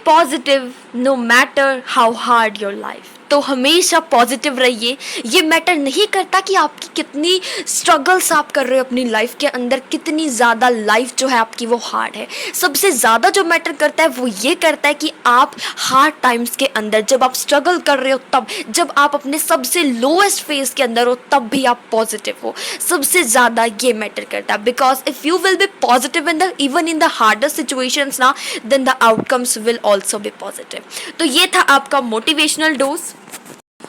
Positive no matter how hard your life. तो हमेशा positive रहिए। ये मैटर नहीं करता कि आपकी कितनी स्ट्रगल्स आप कर रहे हो अपनी लाइफ के अंदर, कितनी ज़्यादा लाइफ जो है आपकी वो हार्ड है। सबसे ज़्यादा जो मैटर करता है वो ये करता है कि आप हार्ड टाइम्स के अंदर जब आप स्ट्रगल कर रहे हो, तब जब आप अपने सबसे लोएस्ट फेज के अंदर हो, तब भी आप पॉजिटिव हो। सबसे ज़्यादा ये मैटर करता है, because if you will be positive in the even in the hardest situations ना, then the outcomes will also be positive. तो ये था आपका मोटिवेशनल डोज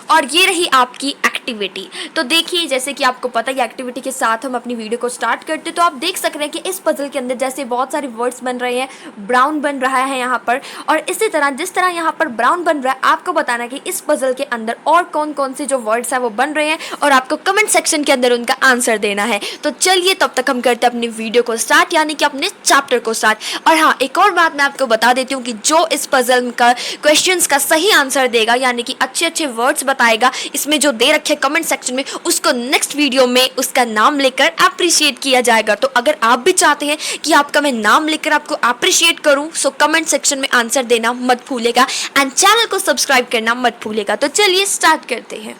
और ये रही आपकी एक्टिविटी। तो देखिए, जैसे कि आपको पता है एक्टिविटी के साथ हम अपनी वीडियो को स्टार्ट करते, तो आप देख सक रहे हैं कि इस पजल के अंदर जैसे बहुत सारे वर्ड्स बन रहे हैं, ब्राउन बन रहा है यहाँ पर, और इसी तरह जिस तरह यहाँ पर ब्राउन बन रहा है, आपको बताना है कि इस पजल के अंदर और कौन कौन से जो वर्ड्स हैं वो बन रहे हैं, और आपको कमेंट सेक्शन के अंदर उनका आंसर देना है। तो चलिए तब तक हम करते हैं अपनी वीडियो को स्टार्ट, यानी कि अपने चैप्टर को स्टार्ट। और हाँ, एक और बात मैं आपको बता देती हूँ कि जो इस पजल का क्वेश्चंस का सही आंसर देगा, यानी कि अच्छे अच्छे वर्ड्स बताएगा इसमें जो दे रखे कमेंट सेक्शन में, उसको नेक्स्ट वीडियो में उसका नाम लेकर अप्रिशिएट किया जाएगा। तो अगर आप भी चाहते हैं कि आपका मैं नाम लेकर आपको अप्रिशिएट करूं, सो कमेंट सेक्शन में आंसर देना मत भूलेगा एंड चैनल को सब्सक्राइब करना मत भूलेगा। तो चलिए स्टार्ट करते हैं।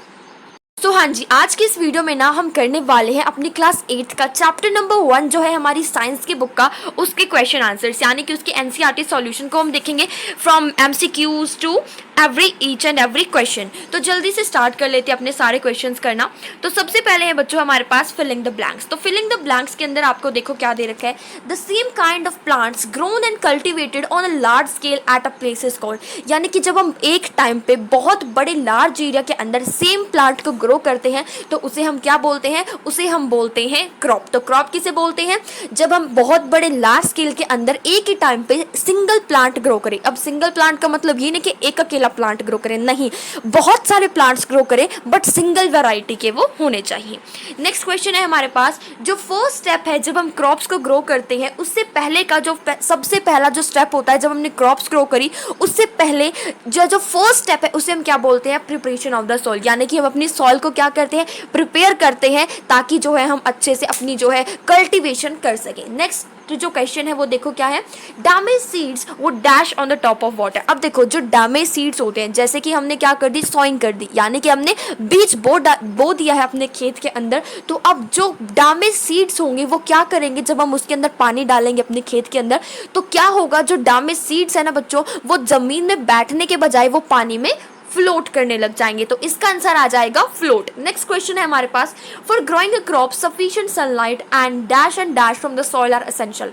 तो हाँ जी, आज की इस वीडियो में ना हम करने वाले हैं अपनी क्लास 8 का चैप्टर नंबर 1 जो है हमारी साइंस की बुक का, उसके क्वेश्चन आंसर्स, यानी कि उसके एनसीईआरटी सॉल्यूशन को हम देखेंगे from MCQs to each and every question. तो जल्दी से स्टार्ट कर लेते हैं अपने सारे क्वेश्चंस करना। तो सबसे पहले है बच्चों हमारे पास फिलिंग द ब्लैंक्स। तो फिलिंग द ब्लैंक्स के अंदर आपको देखो क्या दे रखा है, the same kind of plants grown and cultivated on a large scale at a place is called. यानी कि जब हम एक टाइम पे बहुत बड़े लार्ज एरिया के अंदर सेम प्लांट को ग्रो करते हैं, तो उसे हम क्या बोलते हैं, उसे हम बोलते हैं क्रॉप। तो क्रॉप किसे बोलते हैं, जब हम बहुत बड़े लार्ज स्केल के अंदर एक ही टाइम पे सिंगल प्लांट ग्रो करें। अब सिंगल प्लांट का मतलब ये नहीं कि एक अकेला प्लांट ग्रो करें, नहीं, बहुत सारे प्लांट्स ग्रो करें, बट सिंगल वैरायटी के वो होने चाहिए। नेक्स्ट क्वेश्चन है हमारे पास, जो फर्स्ट स्टेप है जब हम क्रॉप्स को ग्रो करते हैं, उससे पहले का जो सबसे पहला जो स्टेप होता है जब हमने क्रॉप्स ग्रो करी, उससे पहले जो फर्स्ट स्टेप है उसे हम क्या बोलते हैं, प्रिपरेशन ऑफ द सॉइल। यानी कि हम अपनी सॉइल को क्या करते हैं, प्रिपेयर करते हैं, ताकि जो है हम अच्छे से अपनी जो है कल्टीवेशन कर सकें। नेक्स्ट जो क्वेश्चन है वो देखो क्या है, डैमेज सीड्स वो dash on the top of water. अब देखो जो डैमेज सीड्स होते हैं, जैसे कि हमने क्या कर दी, सॉइंग कर दी, यानी कि हमने बीज बो दिया है अपने खेत के अंदर। तो अब जो डैमेज सीड्स होंगे वो क्या करेंगे, जब हम उसके अंदर पानी डालेंगे अपने खेत के अंदर, तो क्या होगा, जो डैमेज सीड्स है ना बच्चों, वो जमीन में बैठने के बजाय वो पानी में फ्लोट करने लग जाएंगे। तो इसका आंसर आ जाएगा फ्लोट। नेक्स्ट क्वेश्चन है हमारे पास, for growing a crop sufficient sunlight and dash from the soil are essential.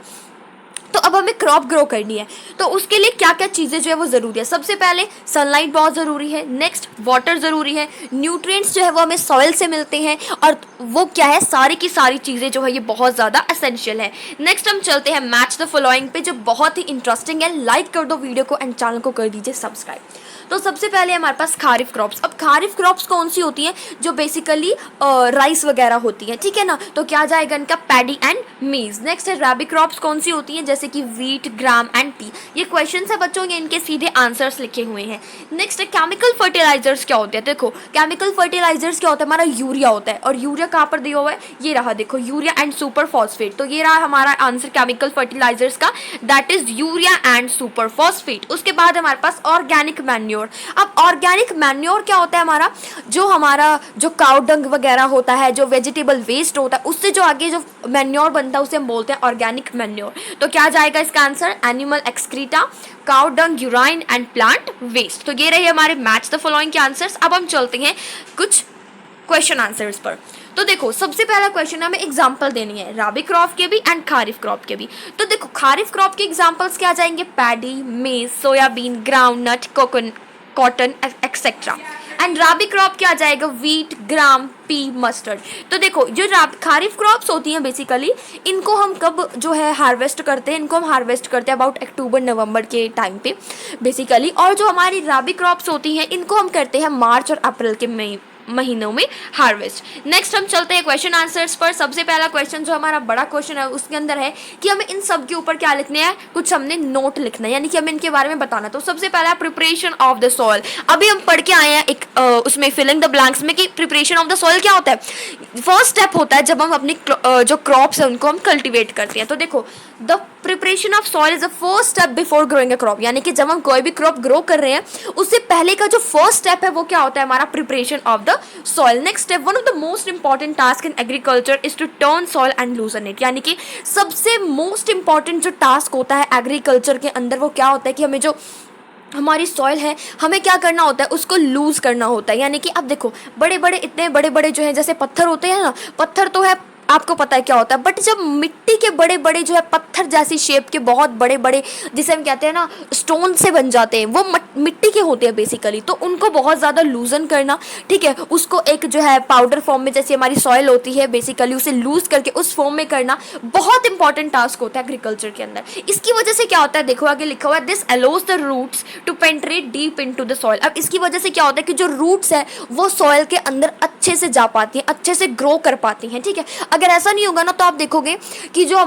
तो अब हमें क्रॉप ग्रो करनी है, तो उसके लिए क्या क्या चीज़ें जो है वो ज़रूरी है। सबसे पहले सनलाइट बहुत ज़रूरी है, नेक्स्ट वाटर ज़रूरी है, न्यूट्रिएंट्स जो है वो हमें सॉइल से मिलते हैं, और वो क्या है, सारी की सारी चीज़ें जो है ये बहुत ज़्यादा एसेंशियल है। नेक्स्ट हम चलते हैं मैच द फॉलोइंग पे, जो बहुत ही इंटरेस्टिंग है। लाइक कर दो वीडियो को एंड चैनल को कर दीजिए सब्सक्राइब। तो सबसे पहले हमारे पास खारिफ क्रॉप्स। अब खारिफ क्रॉप्स कौन सी होती हैं, जो बेसिकली राइस वगैरह होती हैं, ठीक है ना, तो क्या जाएगा इनका, पैडी एंड मीज। नेक्स्ट है रैबी क्रॉप्स, कौन सी होती हैं, जैसे कि वीट, ग्राम एंड पी। ये क्वेश्चन है बच्चों, ये इनके सीधे आंसर्स लिखे हुए हैं। नेक्स्ट है केमिकल फर्टिलाइजर्स क्या होते हैं। देखो केमिकल फर्टिलाइजर्स क्या होता है, हमारा यूरिया होता है, और यूरिया कहाँ पर दिया हुआ है, ये रहा देखो, यूरिया एंड सुपर फॉस्फेट। तो ये रहा हमारा आंसर केमिकल फर्टिलाइजर्स का, that is urea and super phosphate. उसके बाद हमारे पास ऑर्गेनिक मैन्योर। अब ऑर्गेनिक मैन्योर क्या होता है, हमारा जो काउ डंग वगैरह होता है, जो वेजिटेबल वेस्ट होता है, उससे जो आगे जो मैन्योर बनता है उसे हम बोलते हैं ऑर्गेनिक मैन्योर। तो क्या जाएगा इसका answer, animal excreta, cow dung, urine and plant waste. तो ये रहे हमारे मैच द फॉलोइंग के आंसर्स। अब हम चलते हैं कुछ क्वेश्चन आंसर्स पर। तो देखो सबसे पहला क्वेश्चन हमें एग्जांपल देनी है राबी क्रॉप के भी एंड खारिफ क्रॉप के भी। तो देखो खारिफ क्रॉप के एग्जांपल्स क्या जाएंगे, paddy, maize, soybean, groundnut, cotton etcetera. And rabi crop क्या आ जाएगा, वीट, ग्राम, पी, मस्टर्ड। तो देखो जो खारिफ क्रॉप्स होती हैं बेसिकली, इनको हम कब जो है हार्वेस्ट करते हैं, इनको हम हार्वेस्ट करते हैं अबाउट अक्टूबर नवंबर के टाइम पे बेसिकली। और जो हमारी राबी क्रॉप्स होती हैं इनको हम करते हैं मार्च और अप्रैल के महीनों में हार्वेस्ट। नेक्स्ट हम चलते हैं क्वेश्चन आंसर्स पर। सबसे पहला क्वेश्चन जो हमारा बड़ा क्वेश्चन है उसके अंदर है कि हमें इन सब के ऊपर क्या लिखना है, कुछ हमने नोट लिखना है, यानी कि हमें इनके बारे में बताना। तो सबसे पहला प्रिपरेशन ऑफ द सॉइल। अभी हम पढ़ के आए हैं एक उसमें फिलिंग द ब्लैंक्स में कि प्रिपरेशन ऑफ द सॉइल क्या होता है, फर्स्ट स्टेप होता है जब हम अपनी जो क्रॉप्स है उनको हम कल्टिवेट करते हैं। तो देखो the preparation of soil is the first step before growing a crop, यानी कि जब हम कोई भी क्रॉप ग्रो कर रहे हैं उससे पहले का जो फर्स्ट स्टेप है वो क्या होता है, हमारा preparation of the soil. Next step, one of the most important task in agriculture is to turn soil and loosen it, यानी कि सबसे मोस्ट इंपॉर्टेंट जो टास्क होता है एग्रीकल्चर के अंदर वो क्या होता है कि हमें जो हमारी सॉइल है हमें क्या करना होता है, उसको लूज करना होता है। यानी कि अब देखो बड़े बड़े इतने बड़े बड़े जो है जैसे पत्थर होते हैं ना, पत्थर तो है आपको पता है क्या होता है, बट जब मिट्टी के बड़े बड़े जो है पत्थर जैसी शेप के बहुत बड़े बड़े जिसे हम कहते हैं ना स्टोन से बन जाते हैं, वो मिट्टी के होते हैं बेसिकली, तो उनको बहुत ज़्यादा लूजन करना, ठीक है, उसको एक जो है पाउडर फॉर्म में जैसे हमारी सॉइल होती है बेसिकली उसे लूज करके उस फॉर्म में करना बहुत इंपॉर्टेंट टास्क होता है एग्रीकल्चर के अंदर। इसकी वजह से क्या होता है, देखो आगे लिखा हुआ है this allows the roots to penetrate deep into the soil. अब इसकी वजह से क्या होता है कि जो रूट्स है वो सॉइल के अंदर अच्छे से जा पाती हैं, अच्छे से ग्रो कर पाती हैं, ठीक है। अगर ऐसा नहीं होगा ना तो आप देखोगे कि जो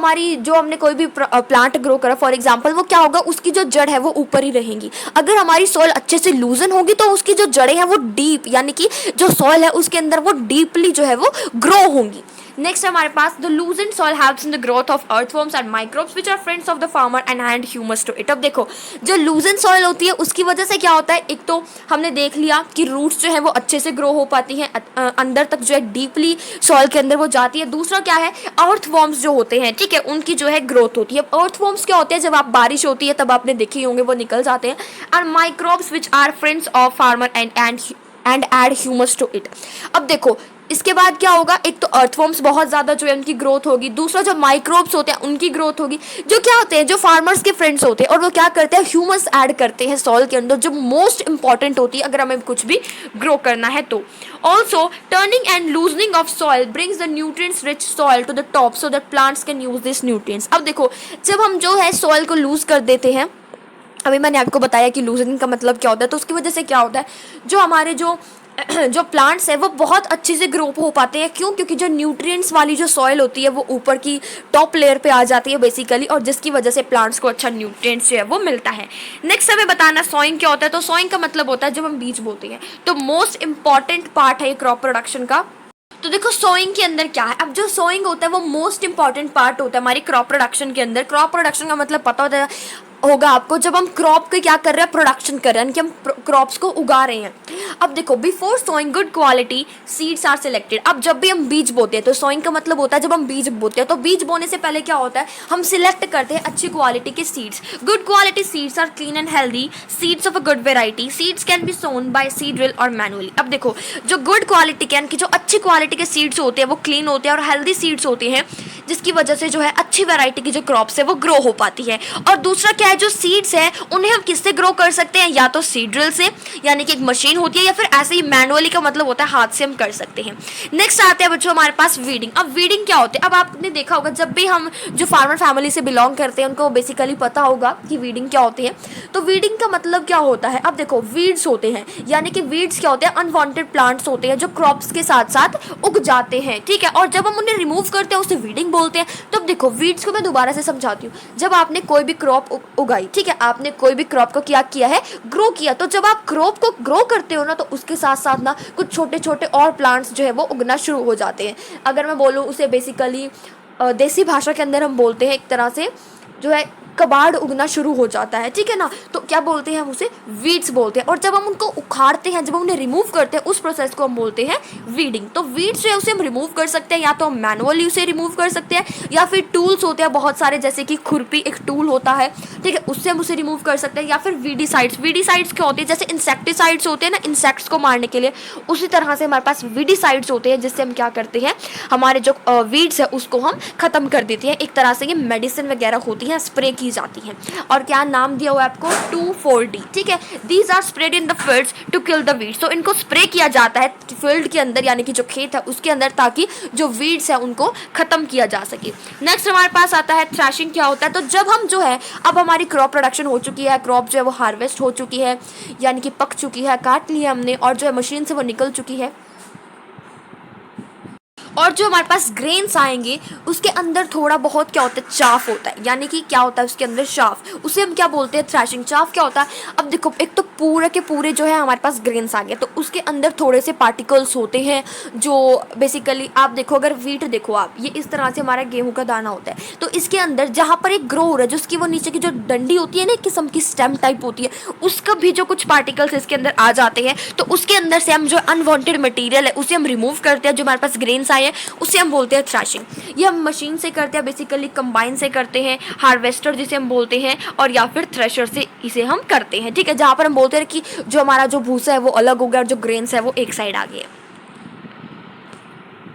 हमने कोई भी प्लांट ग्रो करा फॉर एग्जांपल, वो क्या होगा, उसकी जो जड़ है वो ऊपर ही रहेंगी। अगर हमारी सॉइल अच्छे से लूजन होगी तो उसकी जो जड़ें हैं वो डीप, यानी कि जो सॉइल है उसके अंदर वो डीपली जो है वो ग्रो होंगी। नेक्स्ट हमारे पास the loosen soil helps in the growth of earthworms and microbes which are friends of the farmer and hand humus to it. अब देखो जो लूजन सॉइल होती है उसकी वजह से क्या होता है, एक तो हमने देख लिया कि रूट्स जो है वो अच्छे से ग्रो हो पाती हैं, अंदर तक जो है डीपली सॉइल के अंदर वो जाती है। दूसरा क्या है, अर्थवर्म्स जो होते हैं, ठीक है, उनकी जो है ग्रोथ होती है। अर्थवर्म्स क्या होते हैं, जब आप बारिश होती है तब आपने देखे होंगे वो निकल जाते हैं। And microbes which are friends of farmer and add humus to it. अब देखो इसके बाद क्या होगा, एक तो अर्थवर्म्स बहुत ज़्यादा जो है उनकी ग्रोथ होगी, दूसरा जो माइक्रोब्स होते हैं उनकी ग्रोथ होगी, जो क्या होते हैं, जो फार्मर्स के फ्रेंड्स होते हैं, और वो क्या करते हैं, ह्यूमस ऐड करते हैं सॉइल के अंदर, जो मोस्ट इंपॉर्टेंट होती है अगर हमें कुछ भी ग्रो करना है तो। Also turning and loosening of soil brings the nutrients rich soil to the top so that plants can use this nutrients. अब देखो जब हम जो है सॉइल को लूज कर देते हैं, अभी मैंने आपको बताया कि लूजनिंग का मतलब क्या होता है, तो उसकी वजह से क्या होता है, जो हमारे जो प्लांट्स है वो बहुत अच्छे से ग्रो हो पाते हैं। क्यों? क्योंकि जो न्यूट्रिएंट्स वाली जो सॉइल होती है वो ऊपर की टॉप लेयर पे आ जाती है बेसिकली, और जिसकी वजह से प्लांट्स को अच्छा न्यूट्रिएंट्स जो है वो मिलता है। नेक्स्ट हमें बताना सॉइंग क्या होता है, तो सॉइंग का मतलब होता है जब हम बीज बोते हैं, तो मोस्ट इंपॉर्टेंट पार्ट है ये क्रॉप प्रोडक्शन का। तो देखो सोइंग के अंदर क्या है, अब जो सोइंग होता है वो मोस्ट इंपॉर्टेंट पार्ट होता है हमारी क्रॉप प्रोडक्शन के अंदर। क्रॉप प्रोडक्शन का मतलब पता होता है होगा आपको, जब हम क्रॉप के क्या कर रहे हैं, प्रोडक्शन कर रहे हैं, कि हम क्रॉप्स को उगा रहे हैं। अब देखो before sowing good quality seeds are selected. अब जब भी हम बीज बोते हैं, तो सोइंग का मतलब होता है जब हम बीज बोते हैं, तो बीज बोने से पहले क्या होता है, हम सिलेक्ट करते हैं अच्छी क्वालिटी के seeds. Good quality seeds are clean and healthy seeds of a good variety. Seeds can be sown by seed drill और मैनुअली। अब देखो जो गुड क्वालिटी के, यानी कि जो अच्छी क्वालिटी के सीड्स होते हैं वो क्लीन होते हैं और हेल्दी सीड्स होते हैं, जिसकी वजह से जो है अच्छी वैरायटी की जो क्रॉप्स है वो ग्रो हो पाती है। और दूसरा क्या है, जो सीड्स है उन्हें हम किससे ग्रो कर सकते हैं, या तो सीड ड्रिल से, यानी कि एक मशीन होती है, या फिर ऐसे ही मैनुअली का मतलब होता है हाथ से हम कर सकते हैं। नेक्स्ट आते हैं बच्चों हमारे पास वीडिंग। अब वीडिंग क्या होती है, अब आपने देखा होगा जब भी हम जो फार्मर फैमिली से बिलोंग करते हैं उनको बेसिकली पता होगा कि वीडिंग क्या होती है। तो वीडिंग का मतलब क्या होता है, अब देखो वीड्स होते हैं, यानी कि वीड्स क्या होते हैं, अनवांटेड प्लांट्स होते हैं जो क्रॉप्स के साथ साथ उग जाते हैं, ठीक है, और जब हम उन्हें रिमूव करते हैं उसे वीडिंग बोलते हैं। तो अब देखो वीड्स को मैं दोबारा से समझाती हूँ। जब आपने कोई भी क्रॉप उगाई, ठीक है, आपने कोई भी क्रॉप को क्या किया है, ग्रो किया, तो जब आप क्रॉप को ग्रो करते हो ना तो उसके साथ साथ ना कुछ छोटे छोटे और प्लांट्स जो है वो उगना शुरू हो जाते हैं। अगर मैं बोलूँ उसे बेसिकली देसी भाषा के अंदर हम बोलते हैं एक तरह से जो है कबाड़ उगना शुरू हो जाता है, ठीक है ना, तो क्या बोलते हैं हम उसे, वीड्स बोलते हैं। और जब हम उनको उखाड़ते हैं, जब हम उन्हें रिमूव करते हैं, उस प्रोसेस को हम बोलते हैं वीडिंग। तो वीड्स जो है उसे हम रिमूव कर सकते हैं, या तो हम मैनुअली उसे रिमूव कर सकते हैं, या फिर टूल्स होते हैं बहुत सारे, जैसे कि खुरपी एक टूल होता है, ठीक है, उससे हम उसे रिमूव कर सकते हैं, या फिर वीडीसाइड्स। वीडीसाइड्स क्या होते हैं, जैसे इंसेक्टिसाइड्स होते हैं ना इंसेक्ट्स को मारने के लिए, उसी तरह से हमारे पास वीडीसाइड्स होते हैं, जिससे हम क्या करते हैं, हमारे जो वीड्स है उसको हम खत्म कर देते हैं। एक तरह से ये मेडिसिन वगैरह होती हैं, स्प्रे की जाती हैं। और क्या नाम दिया हुआ है आपको, 2,4-D, ठीक है। These are spread in the fields to kill the weeds. तो इनको स्प्रे किया जाता है फील्ड के अंदर, यानी कि जो खेत है उसके अंदर, ताकि जो वीड्स है उनको खत्म किया जा सके। नेक्स्ट हमारे पास आता है थ्रैशिंग। क्या होता है, तो जब हम जो है, अब हमारी क्रॉप प्रोडक्शन हो चुकी है, क्रॉप जो है वो हार्वेस्ट हो चुकी है, यानी कि पक चुकी है, काट लिया हमने, और जो है मशीन से वो निकल चुकी है, और जो हमारे पास ग्रेन्स आएंगे उसके अंदर थोड़ा बहुत क्या होता है, चाफ होता है, यानी कि क्या होता है उसके अंदर चाफ, उसे हम क्या बोलते हैं, थ्रैशिंग। चाफ क्या होता है, अब देखो एक तो पूरे के पूरे जो है हमारे पास ग्रेन्स आ गए, तो उसके अंदर थोड़े से पार्टिकल्स होते हैं जो बेसिकली आप देखो, अगर वीट देखो आप, ये इस तरह से हमारा गेहूं का दाना होता है, तो इसके अंदर जहाँ पर एक ग्रो हो रहा है, जो उसकी वो नीचे की जो डंडी होती है ना, एक किस्म की स्टेम टाइप होती है, उसका भी जो कुछ पार्टिकल्स इसके अंदर आ जाते हैं, तो उसके अंदर से हम जो अनवांटेड मटेरियल है उसे हम रिमूव करते हैं, जो हमारे पास ग्रेन्स आए हैं उसे हम बोलते हैं थ्रैशिंग। ये हम मशीन से करते हैं, बेसिकली कंबाइन से करते हैं, हार्वेस्टर जिसे हम बोलते हैं, और या फिर थ्रेशर से इसे हम करते हैं, ठीक है, जहाँ पर हम बोलते हैं कि जो हमारा जो भूसा है वो अलग हो गया और जो ग्रेन्स है वो एक साइड आ गए।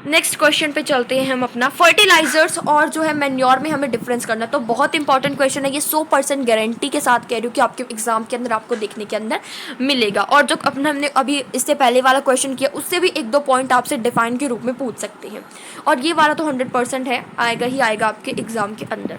नेक्स्ट क्वेश्चन पे चलते हैं हम अपना, फर्टिलाइजर्स और जो है मैन्योर में हमें डिफरेंस करना, तो बहुत इंपॉर्टेंट क्वेश्चन है ये, 100% गारंटी के साथ कह रही हूँ कि आपके एग्जाम के अंदर आपको देखने के अंदर मिलेगा। और जो अपना हमने अभी इससे पहले वाला क्वेश्चन किया उससे भी एक दो पॉइंट आपसे डिफाइन के रूप में पूछ सकते हैं, और ये वाला तो 100% है, आएगा ही आएगा आपके एग्जाम के अंदर।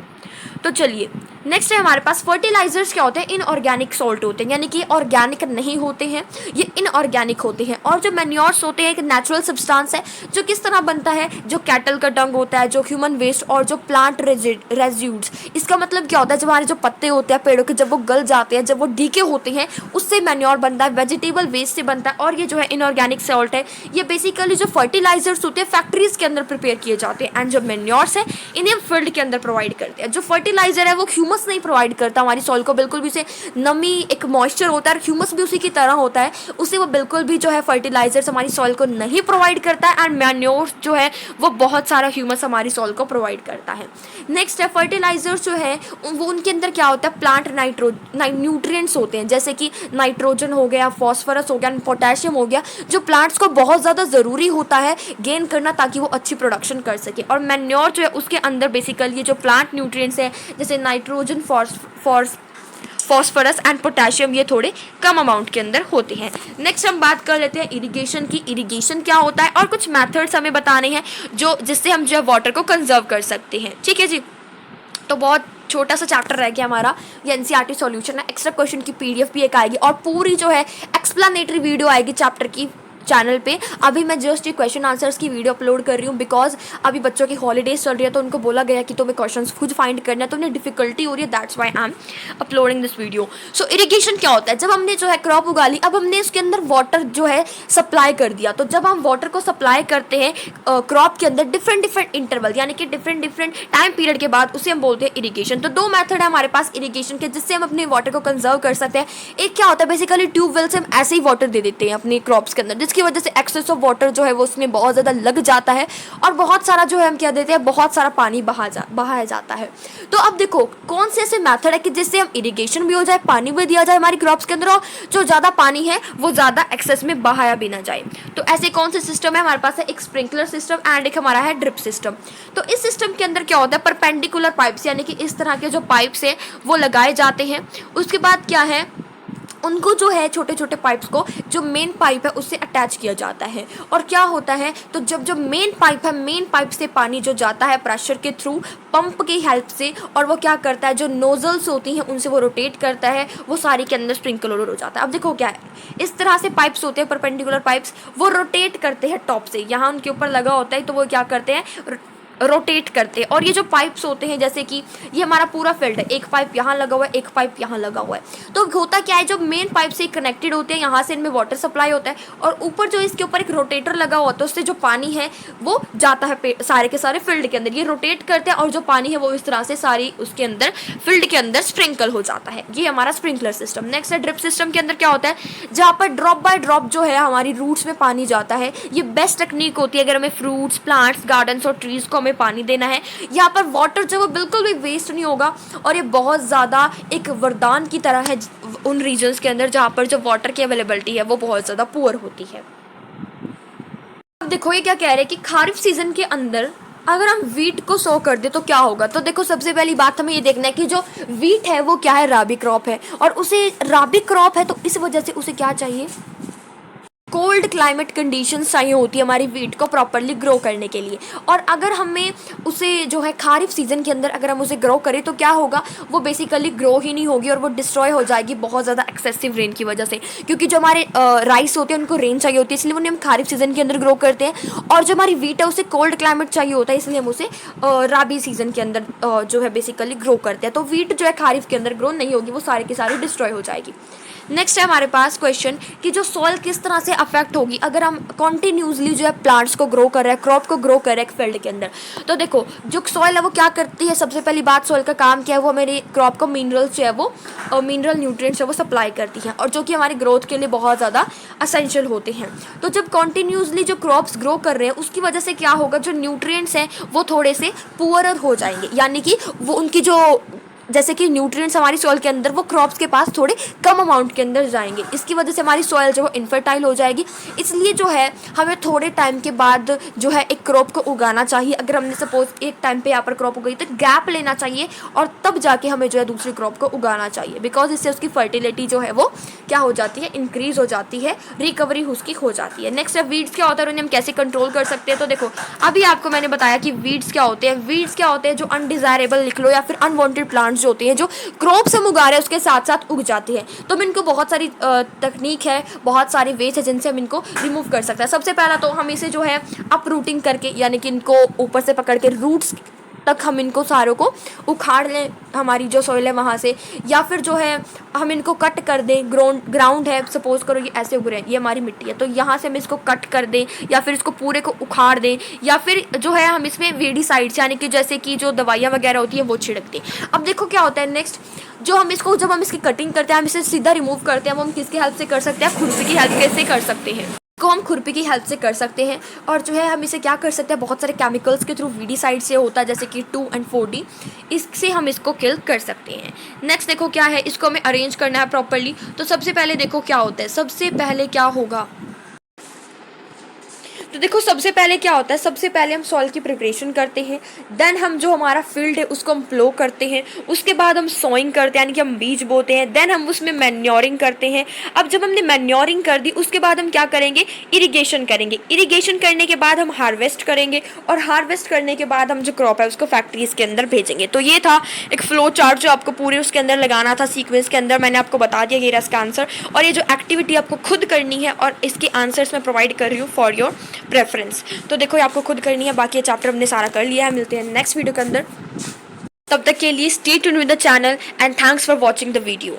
तो चलिए नेक्स्ट है हमारे पास, फर्टिलाइजर्स क्या होते हैं, इनऑर्गेनिक सॉल्ट होते हैं, यानी कि ऑर्गेनिक नहीं होते हैं, ये इनऑर्गेनिक होते हैं। और जो मैन्योर्स होते हैं एक नेचुरल सब्सटेंस है, जो किस तरह बनता है, जो कैटल का डंग होता है, जो ह्यूमन वेस्ट और जो प्लांट रेजिड्यूज, इसका मतलब क्या होता है, जब हमारे जो पत्ते होते हैं पेड़ों के, जब वो गल जाते हैं, जब वो डीके होते हैं, उससे मैन्योर बनता है, वेजिटेबल वेस्ट से बनता है। और ये जो है इनऑर्गेनिक सॉल्ट है, ये बेसिकली जो फर्टिलाइजर्स होते हैं फैक्ट्रीज के अंदर प्रिपेयर किए जाते हैं, एंड जो मैन्योर्स है इन्हें हम फील्ड के अंदर प्रोवाइड करते हैं। जो फर्टिलाइजर है वो ह्यूमस नहीं प्रोवाइड करता हमारी सॉइल को, बिल्कुल भी, उसे नमी एक मॉइस्चर होता है, ह्यूमस भी उसी की तरह होता है, उसे वो बिल्कुल भी जो है फर्टिलाइजर्स हमारी सॉइल को नहीं प्रोवाइड करता है, एंड मैन्योर जो है वो बहुत सारा ह्यूमस हमारी सॉइल को प्रोवाइड करता है। नेक्स्ट है फर्टिलाइजर्स जो है वो उनके अंदर क्या होता है, प्लांट न्यूट्रिएंट्स होते हैं, जैसे कि नाइट्रोजन हो गया, फॉस्फोरस हो गया, पोटेशियम हो गया, जो प्लांट्स को बहुत ज़्यादा ज़रूरी होता है गेन करना ताकि वो अच्छी प्रोडक्शन कर सके। और मैन्योर जो है उसके अंदर बेसिकली ये जो प्लांट न्यूट्रिएंट्स है जैसे नाइट्रोजन, फॉस्फोरस एंड पोटेशियम, ये थोड़े कम अमाउंट के अंदर होते हैं। नेक्स्ट हम बात कर लेते हैं इरिगेशन की, इरिगेशन क्या होता है और कुछ मेथड्स हमें बताने हैं जो जिससे हम जो है वाटर को कंजर्व कर सकते हैं, ठीक है जी। तो बहुत छोटा सा चैप्टर रह गया हमारा, ये एनसीईआरटी सॉल्यूशन है, एक्स्ट्रा क्वेश्चन की पीडीएफ भी एक आएगी और पूरी जो है एक्सप्लेनेटरी वीडियो आएगी चैप्टर की चैनल पे। अभी मैं जस्ट ये क्वेश्चन आंसर्स की वीडियो अपलोड कर रही हूँ बिकॉज अभी बच्चों की हॉलीडेज चल रही है, तो उनको बोला गया कि तुम्हें क्वेश्चंस खुद फाइंड करना है, तो उन्हें डिफिकल्टी हो रही है, that's why I am uploading this video. So irrigation क्या होता है, जब हमने जो है क्रॉप उगा ली, अब हमने उसके अंदर वाटर जो है सप्लाई कर दिया, तो जब हम वाटर को सप्लाई करते हैं क्रॉप के अंदर डिफरेंट इंटरवल यानी कि डिफरेंट टाइम पीरियड के बाद, उसे हम बोलते हैं इरिगेशन। तो दो मेथड है हमारे पास इरिगेशन के जिससे हम अपने वाटर को कंजर्व कर सकते हैं। एक क्या होता है, बेसिकली ट्यूबवेल से हम ऐसे ही वाटर दे देते हैं अपने क्रॉप्स के अंदर, जिसकी वजह से एक्सेस ऑफ वाटर जो है वो उसमें बहुत ज़्यादा लग जाता है और बहुत सारा जो है हम क्या देते हैं, बहुत सारा पानी बहाया जाता है। तो अब देखो कौन से ऐसे मेथड है कि जिससे हम इरिगेशन भी हो जाए, पानी भी दिया जाए हमारी क्रॉप्स के अंदर, और जो ज़्यादा पानी है वो ज़्यादा एक्सेस में बहाया भी ना जाए। तो ऐसे कौन से सिस्टम है हमारे पास है, एक स्प्रिंकलर सिस्टम एंड एक हमारा है ड्रिप सिस्टम। तो इस सिस्टम के अंदर क्या होता है, परपेंडिकुलर पाइप्स यानी कि इस तरह के जो पाइप्स हैं वो लगाए जाते हैं। उसके बाद क्या है, उनको जो है छोटे छोटे पाइप्स को जो मेन पाइप है उससे अटैच किया जाता है। और क्या होता है, तो जब जो मेन पाइप है, मेन पाइप से पानी जो जाता है प्रेशर के थ्रू पंप की हेल्प से, और वो क्या करता है, जो नोजल्स होती हैं उनसे वो रोटेट करता है, वो सारी के अंदर स्प्रिंकलर हो जाता है। अब देखो क्या है, इस तरह से पाइप्स होते हैं परपेंडिकुलर पाइप्स, वो रोटेट करते हैं टॉप से, यहाँ उनके ऊपर लगा होता है तो वो क्या करते हैं, रोटेट करते हैं। और ये जो पाइप्स होते हैं, जैसे कि ये हमारा पूरा फील्ड है, एक पाइप यहाँ लगा हुआ है, एक पाइप यहाँ लगा हुआ है, तो होता क्या है, जो मेन पाइप से कनेक्टेड होते हैं, यहाँ से इनमें वाटर सप्लाई होता है, और ऊपर जो इसके ऊपर एक रोटेटर लगा हुआ होता है, उससे जो पानी है वो जाता है सारे के सारे फील्ड के अंदर, ये रोटेट करते हैं और जो पानी है वो इस तरह से सारी उसके अंदर फील्ड के अंदर स्प्रिंकल हो जाता है। ये हमारा स्प्रिंकलर सिस्टम। नेक्स्ट है ड्रिप सिस्टम के अंदर क्या होता है, जहाँ पर ड्रॉप बाय ड्रॉप जो है हमारी रूट्स में पानी जाता है। ये बेस्ट टेक्निक होती है अगर हमें फ्रूट्स, प्लांट्स, गार्डन्स और ट्रीज को हमें पानी देना है। यहाँ पर वाटर जो वो बिल्कुल भी वेस्ट नहीं होगा, और ये बहुत ज़्यादा एक वरदान की तरह है उन रीजन्स के अंदर जहाँ पर जो वाटर की अवेलेबिलिटी है वो बहुत ज़्यादा पुअर होती है। अब देखो ये क्या कह रहे हैं कि खारिफ सीजन के अंदर अगर हम वीट को सो कर दे तो क्या होगा। तो देखो सबसे पहली बात हमें ये देखना है कि जो वीट है वो क्या है, राबी क्रॉप है, और उसे राबी क्रॉप है तो इस वजह से उसे क्या चाहिए, कोल्ड क्लाइमेट कंडीशंस चाहिए होती है हमारी वीट को प्रॉपरली ग्रो करने के लिए। और अगर हमें उसे जो है खारिफ सीज़न के अंदर अगर हम उसे ग्रो करें तो क्या होगा, वो बेसिकली ग्रो ही नहीं होगी और वो डिस्ट्रॉय हो जाएगी बहुत ज़्यादा एक्सेसिव रेन की वजह से। क्योंकि जो हमारे राइस होते हैं उनको रेन चाहिए होती है, इसलिए उन्हें हम खारिफ सीज़न के अंदर ग्रो करते हैं। और जो हमारी वीट है उसे कोल्ड क्लाइमेट चाहिए होता है, इसलिए हम उसे राबी सीज़न के अंदर जो है बेसिकली ग्रो करते हैं। तो वीट जो है खारिफ के अंदर ग्रो नहीं होगी, वो सारी की सारी डिस्ट्रॉय हो जाएगी। नेक्स्ट है हमारे पास क्वेश्चन कि जो सॉइल किस तरह से अफेक्ट होगी अगर हम कॉन्टिन्यूसली जो है प्लांट्स को ग्रो कर रहे हैं, क्रॉप को ग्रो कर रहे हैं एक फील्ड के अंदर। तो देखो जो सॉइल है वो क्या करती है, सबसे पहली बात सॉइल का काम क्या है, वो मेरी क्रॉप को मिनरल्स जो है वो मिनरल न्यूट्रिएंट्स है वो सप्लाई करती हैं और जो कि हमारी ग्रोथ के लिए बहुत ज़्यादा असेंशियल होते हैं। तो जब कॉन्टिन्यूसली जो क्रॉप्स ग्रो कर रहे हैं उसकी वजह से क्या होगा, जो न्यूट्रिएंट्स हैं वो थोड़े से पुअरर हो जाएंगे, यानी कि वो उनकी जो जैसे कि न्यूट्रिएंट्स हमारी सॉइल के अंदर वो क्रॉप्स के पास थोड़े कम अमाउंट के अंदर जाएंगे। इसकी वजह से हमारी सॉइल जो है इनफर्टाइल हो जाएगी। इसलिए जो है हमें थोड़े टाइम के बाद जो है एक क्रॉप को उगाना चाहिए। अगर हमने सपोज एक टाइम पे यहाँ पर क्रॉप उगाई तो गैप लेना चाहिए और तब जाके हमें जो है दूसरी क्रॉप को उगाना चाहिए, बिकॉज इससे उसकी फर्टिलिटी जो है वो क्या हो जाती है, इंक्रीज हो जाती है, रिकवरी उसकी हो जाती है। नेक्स्ट है वीड्स क्या होता है, उन्हें हम कैसे कंट्रोल कर सकते हैं। तो देखो अभी आपको मैंने बताया कि वीड्स क्या होते हैं। वीड्स क्या होते हैं, जो अनडिजायरेबल लिख लो या फिर अनवांटेड प्लांट्स जो होते हैं, जो क्रॉप्स हम उगा रहे हैं उसके साथ साथ उग जाती है। तो हम इनको बहुत सारी तकनीक है, बहुत सारे वेज है जिनसे हम इनको रिमूव कर सकते हैं। सबसे पहला तो हम इसे जो है अपरूटिंग करके, यानी कि इनको ऊपर से पकड़ के रूट्स तक हम इनको सारों को उखाड़ लें हमारी जो सॉइल है वहाँ से, या फिर जो है हम इनको कट कर दें। ग्राउंड है, सपोज करो ये ऐसे उग रहे हैं, ये हमारी मिट्टी है, तो यहाँ से हम इसको कट कर दें या फिर इसको पूरे को उखाड़ दें, या फिर जो है हम इसमें वीडिसाइड्स यानी कि जैसे कि जो दवाइयाँ वगैरह होती है वो छिड़क दें। अब देखो क्या होता है नेक्स्ट, जो हम इसको जब हम इसकी कटिंग करते हैं, हम इसे सीधा रिमूव करते हैं, वो हम किसकी हेल्प से कर सकते हैं, खुरपी की हेल्प कैसे कर सकते हैं, को हम खुरपी की हेल्प से कर सकते हैं। और जो है हम इसे क्या कर सकते हैं, बहुत सारे केमिकल्स के थ्रू वीडिसाइड से होता है जैसे कि 2 and 4D, इससे हम इसको किल कर सकते हैं। नेक्स्ट देखो क्या है, इसको हमें अरेंज करना है प्रॉपर्ली। तो सबसे पहले देखो क्या होता है, सबसे पहले क्या होगा, तो देखो सबसे पहले क्या होता है, सबसे पहले हम सॉइल की प्रिपरेशन करते हैं, देन हम जो हमारा फील्ड है उसको हम प्लो करते हैं, उसके बाद हम सोइंग करते हैं यानी कि हम बीज बोते हैं, देन हम उसमें मैन्योरिंग करते हैं। अब जब हमने मैन्योरिंग कर दी उसके बाद हम क्या करेंगे, इरिगेशन करेंगे। इरिगेशन करने के बाद हम हार्वेस्ट करेंगे और हार्वेस्ट करने के बाद हम जो क्रॉप है उसको फैक्ट्रीज के अंदर भेजेंगे। तो ये था एक फ्लो चार्ट जो आपको पूरे उसके अंदर लगाना था, सीक्वेंस के अंदर मैंने आपको बता दिया ये रहा इसका आंसर। और ये जो एक्टिविटी आपको खुद करनी है और इसके आंसर्स मैं प्रोवाइड कर रही हूँ फॉर योर प्रेफरेंस। तो देखो ये आपको खुद करनी है, बाकी ये चैप्टर हमने सारा कर लिया है। मिलते हैं नेक्स्ट वीडियो के अंदर, तब तक के लिए stay tuned with the channel and thanks for watching the video.